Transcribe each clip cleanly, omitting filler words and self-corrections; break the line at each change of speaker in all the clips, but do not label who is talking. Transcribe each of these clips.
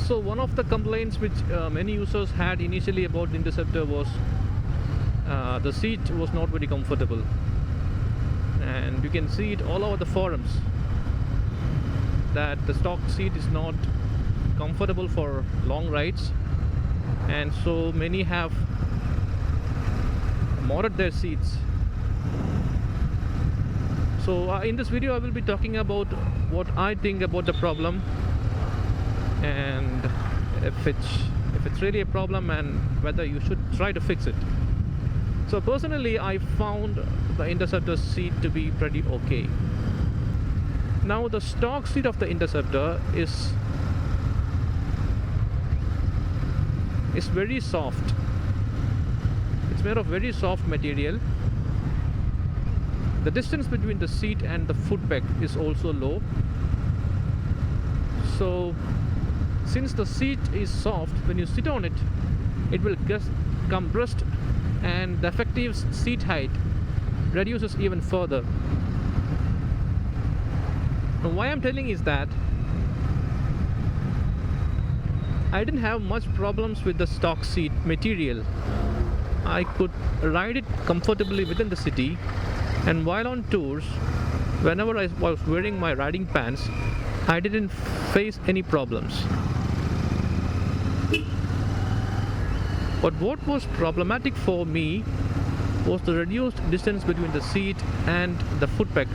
So one of the complaints which many users had initially about the Interceptor was the seat was not very comfortable, and you can see it all over the forums that the stock seat is not comfortable for long rides, and so many have modded their seats. So in this video I will be talking about what I think about the problem, and if it's really a problem and whether you should try to fix it. So personally I found the Interceptor seat to be pretty okay. Now the stock seat of the Interceptor is very soft. It's made of very soft material. The distance between the seat and the footpeg is also low. So since the seat is soft, when you sit on it, it will just compressed, and the effective seat height reduces even further. Now why I'm telling is that I didn't have much problems with the stock seat material. I could ride it comfortably within the city, and while on tours, whenever I was wearing my riding pants, I didn't face any problems. But what was problematic for me was the reduced distance between the seat and the footpeg,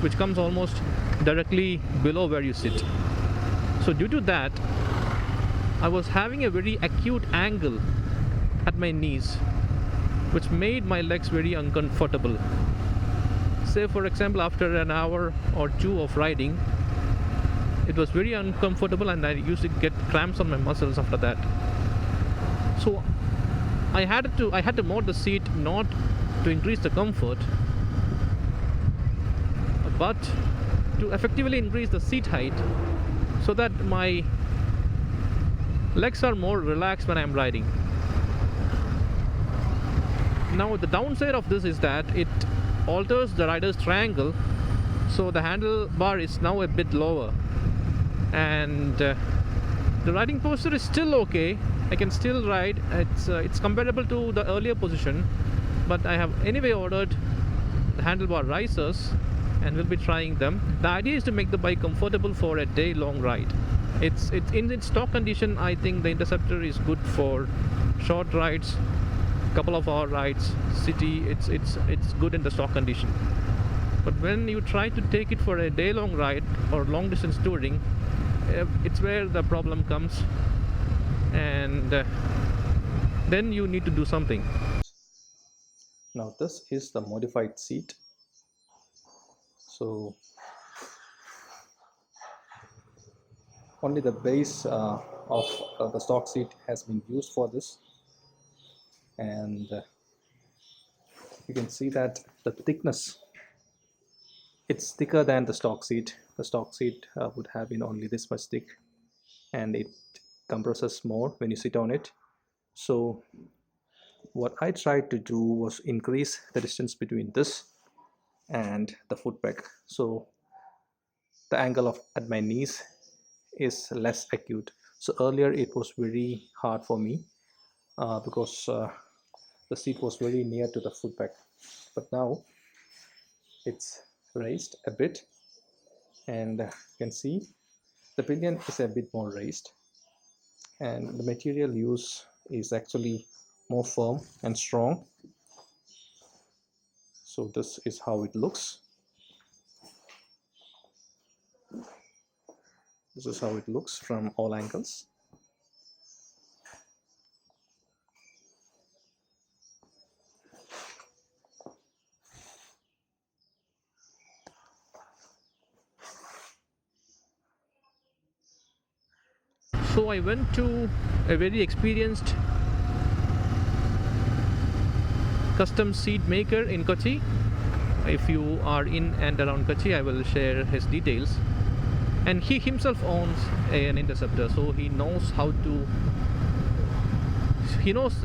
which comes almost directly below where you sit. So due to that, I was having a very acute angle at my knees, which made my legs very uncomfortable. Say for example, after an hour or two of riding, it was very uncomfortable, and I used to get cramps on my muscles after that. So I had to mod the seat not to increase the comfort, but to effectively increase the seat height so that my legs are more relaxed when I'm riding. Now the downside of this is that it alters the rider's triangle, so the handlebar is now a bit lower, and the riding posture is still okay. I can still ride. It's comparable to the earlier position, but I have anyway ordered the handlebar risers and will be trying them. The idea is to make the bike comfortable for a day-long ride. It's in its stock condition. I think the Interceptor is good for short rides, couple of hour rides, city. It's good in the stock condition. But when you try to take it for a day-long ride or long-distance touring, it's where the problem comes, and then you need to do something.
Now this is the modified seat. So only the base of the stock seat has been used for this, and you can see that the thickness, it's thicker than the stock seat. The stock seat would have been only this much thick, and it compresses more when you sit on it. So what I tried to do was increase the distance between this and the footpeg, so the angle at my knees is less acute. So earlier it was very hard for me because the seat was very near to the footpeg, but now it's raised a bit, and you can see the pillion is a bit more raised, and the material used is actually more firm and strong. So this is how it looks. This is how it looks from all angles.
So I went to a very experienced custom seat maker in Kochi. If you are in and around Kochi, I will share his details. And he himself owns an Interceptor, so he knows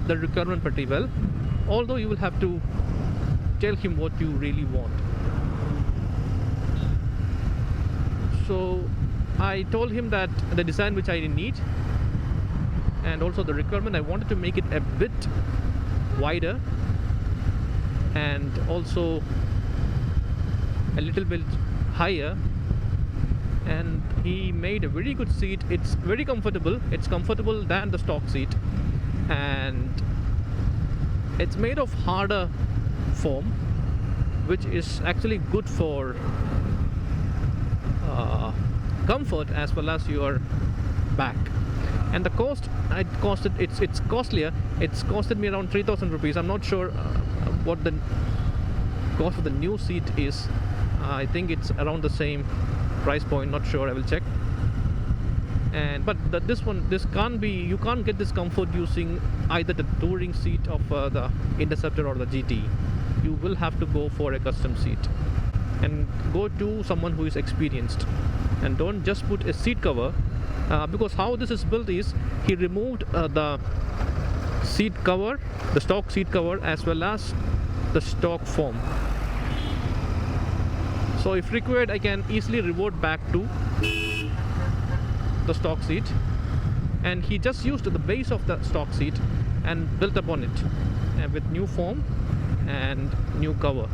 the requirement pretty well, although you will have to tell him what you really want. So I told him that the design which I need, and also the requirement, I wanted to make it a bit wider and also a little bit higher, and he made a very good seat. It's very comfortable. It's comfortable than the stock seat, and it's made of harder foam, which is actually good for comfort as well as your back. And the cost, it's costlier. It's costed me around 3,000 rupees. I'm not sure what the cost of the new seat is. I think it's around the same price point, not sure, I will check. And but this can't be, you can't get this comfort using either the touring seat of the Interceptor or the GT. You will have to go for a custom seat and go to someone who is experienced, and don't just put a seat cover, because how this is built is he removed the seat cover, the stock seat cover, as well as the stock foam. So if required, I can easily revert back to the stock seat, and he just used the base of the stock seat and built upon it with new foam and new cover.